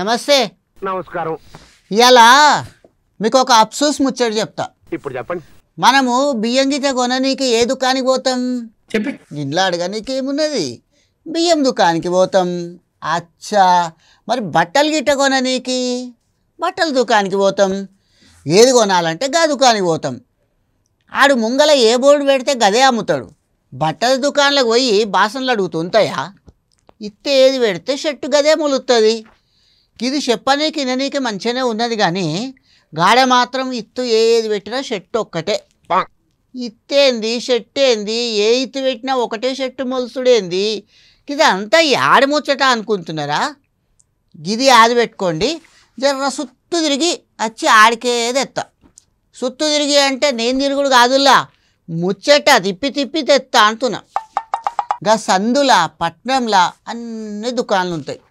నమస్తే. నమస్కారం. ఇలా మీకు ఒక అప్సూస్ ముచ్చట చెప్తా. ఇప్పుడు చెప్పండి. మనము బియ్యం గిట్ట కొననీకి ఏ దుకాణానికి పోతాం? చెప్పి ఇంట్లో అడగనీకి ఏమున్నది, బియ్యం దుకాణానికి పోతాం. అచ్చా, మరి బట్టలు గిట్ట కొననీకి బట్టల దుకాణానికి పోతాం. ఏది కొనాలంటే గా దుకాణానికి పోతాం. ఆడు ముంగల ఏ బోర్డు పెడితే గదే అమ్ముతాడు. బట్టల దుకాణంలోకి పోయి బాసనలు అడుగుతుంటాయా? ఇత్తే ఏది పెడితే షర్టు గదే మొలుస్తుంది. ఇది చెప్పనీకి విననీకి మంచిగానే ఉన్నది, కానీ గాడ మాత్రం ఇత్తు ఏది పెట్టినా షర్టు ఒక్కటే. ఇత్తేంది షర్ట్ ఏంది, ఏ ఇత్తు పెట్టినా ఒకటే షర్టు మొలుసుడేంది? ఇది అంతా యాడ ముచ్చట అనుకుంటున్నారా? గిది ఆది పెట్టుకోండి. జర్ర సుత్తు తిరిగి వచ్చి ఆడికేది ఎత్తా. సుత్తు తిరిగి అంటే నేను తిరుగుడు కాదుల్లా, ముచ్చట తిప్పి తిప్పి తెత్తా అంటున్నా. గా సందుల పట్నంలా అన్ని దుకాణాలు ఉంటాయి.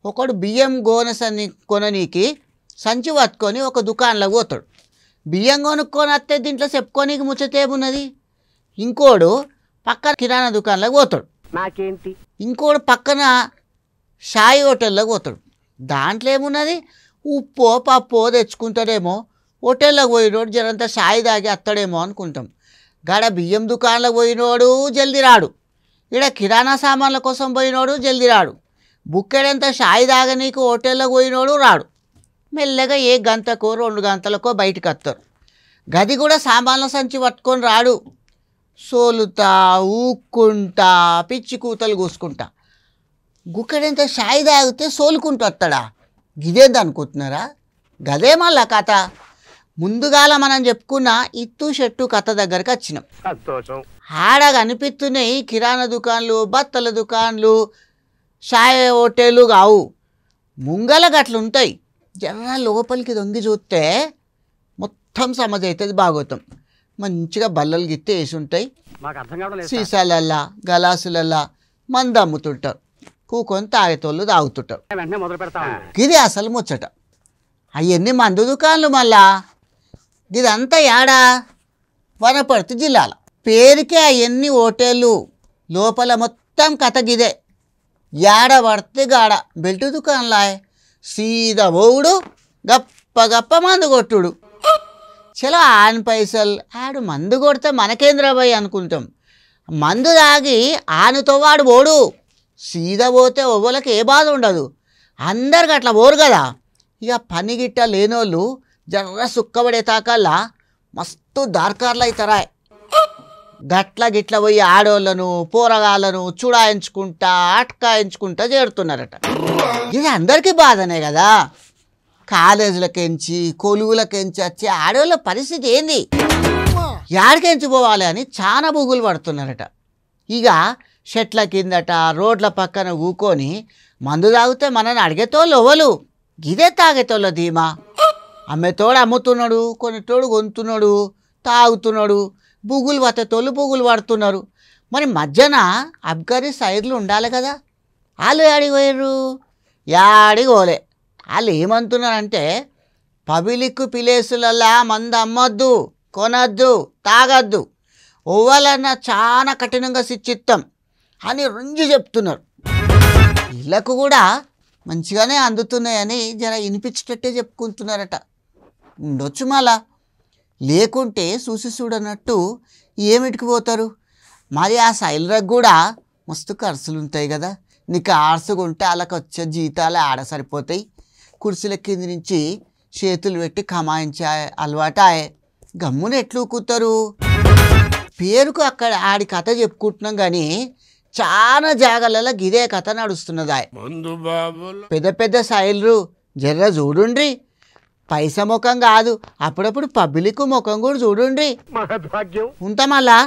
ఒకడు బియ్యం గోనసని కొననీకి సంచి పట్టుకొని ఒక దుకాణంలోకి పోతాడు. బియ్యం కొనుక్కొని వస్తే దీంట్లో చెప్పుకోనీకి ముచ్చటేమున్నది. ఇంకోడు పక్కన కిరాణా దుకాణంలోకి పోతాడు. నాకేంటి? ఇంకోడు పక్కన షాయి హోటల్లోకి పోతాడు. దాంట్లో ఏమున్నది, ఉప్పో పప్పో తెచ్చుకుంటాడేమో. హోటల్లోకి పోయినోడు జరంతా షాయి తాగి వస్తాడేమో అనుకుంటాం. గాడ బియ్యం దుకాణంలోకి పోయినోడు జల్దీ రాడు. ఇక్కడ కిరాణా సామాన్ల కోసం పోయినోడు జల్దీ రాడు. బుక్కెడంతా షాయి తాగనీకి హోటల్లోకి పోయినోడు రాడు. మెల్లగా ఏ గంటకో 2 గంటలకో బయటకు వస్తారు. గది కూడా సామాన్ల సంచి పట్టుకొని రాడు. సోలుతా ఊక్కుంటా పిచ్చి కూతలు కూసుకుంటా గుక్కడంతా షాయి తాగితే సోలుకుంటూ వస్తాడా? గిదేది అనుకుంటున్నారా? గదే మళ్ళా కథ. ముందుగాల మనం చెప్పుకున్న ఇత్తు షర్టు కథ దగ్గరికి వచ్చినాం. సంతోషం. ఆడ కనిపిస్తున్నాయి కిరాణా దుకాన్లు, బట్టల దుకాన్లు, షాయి హోటళ్ళు కావు. ముంగల గట్లుంటాయి. జర లోపలికి దొంగి చూస్తే మొత్తం సమజ్ అవుతుంది. భాగవతం మంచిగా బల్లలు గిత్తే వేసి ఉంటాయి. సీసాలల్లా గలాసులల్లా మందు అమ్ముతుంటారు. కూకొని తాగేతోళ్ళు తాగుతుంటారు. ఇది అసలు ముచ్చట. అవన్నీ మందు దుకాన్లు. మళ్ళా ఇదంతా యాడా? వనపర్తి జిల్లాల. పేరుకే అవన్నీ హోటళ్ళు, లోపల మొత్తం కథ గిదే. యాడ పడితే గాడ బెల్ట్ దుకాణంలా సీదా పోవుడు, గప్ప గప్ప మందు కొట్టుడు. చలో ఆన్ పైసలు. ఆడు మందు కొడితే మనకేంద్రబాయి అనుకుంటాం. మందు తాగి ఆనుతో వాడు పోడు. సీదా పోతే ఒవ్వలకి ఏ బాధ ఉండదు. అందరికి అట్లా పోరు కదా. ఇక పని గిట్ట లేనోళ్ళు జర్ర సుక్కబడే తాకల్లా మస్తు దార్కార్లు అవుతారా. గట్ల గిట్ల పోయి ఆడోళ్ళను పోరగాళ్ళను చూడాయించుకుంటా అటకాయించుకుంటా చేరుతున్నారట. ఇది అందరికీ బాధనే కదా. కాలేజీలకెంచి కొలువులకెంచి వచ్చే ఆడవాళ్ళ పరిస్థితి ఏంది? యాడికెంచి పోవాలి అని చాలా బుగులు పడుతున్నారట. ఇక చెట్ల కిందట రోడ్ల పక్కన ఊకొని మందు తాగితే మనని అడిగేతోళ్ళు ఎవరు? గిదే తాగేతోళ్ళ ధీమా. అమ్మేతోడు అమ్ముతున్నాడు, కొనేటోడు కొంటున్నాడు, తాగుతున్నాడు. బుగులు పట్టేతోళ్ళు బుగులు పడుతున్నారు. మరి మధ్యన అబ్గరీ సైడ్లు ఉండాలి కదా. వాళ్ళు యాడికి పోయారు? యాడికి పోలే. వాళ్ళు ఏమంటున్నారంటే పబ్లిక్ ప్లేసులల్లా మందు అమ్మొద్దు, కొనొద్దు, తాగొద్దు, ఓవలన్నా చాలా కఠినంగా శిక్షిస్తాం అని రుంజి చెప్తున్నారు. వీళ్ళకు కూడా మంచిగానే అందుతున్నాయని జర వినిపించేటట్టే చెప్పుకుంటున్నారట. ఉండొచ్చు మళ్ళా. లేకుంటే చూసి చూడనట్టు ఏమిటికి పోతారు? మరి ఆ సైలరకు కూడా మస్తు ఖర్చులు ఉంటాయి కదా. నీకు ఆర్సుగా ఉంటే వాళ్ళకి వచ్చే జీతాలు ఆడ సరిపోతాయి. కుర్చీల కింద నుంచి చేతులు పెట్టి కమాయించే అలవాటు ఆయే. గమ్మున ఎట్లు కూతారు? పేరుకు అక్కడ ఆడి కథ చెప్పుకుంటున్నాం, కానీ చాలా జాగాలలో గిదే కథ నడుస్తున్నది. పెద్ద పెద్ద సైలరు జర్ర చూడుండ్రి. పైసా ముఖం కాదు, అప్పుడప్పుడు పబ్లిక్ ముఖం కూడా చూడుండ్రి. ఉంటా మళ్ళా.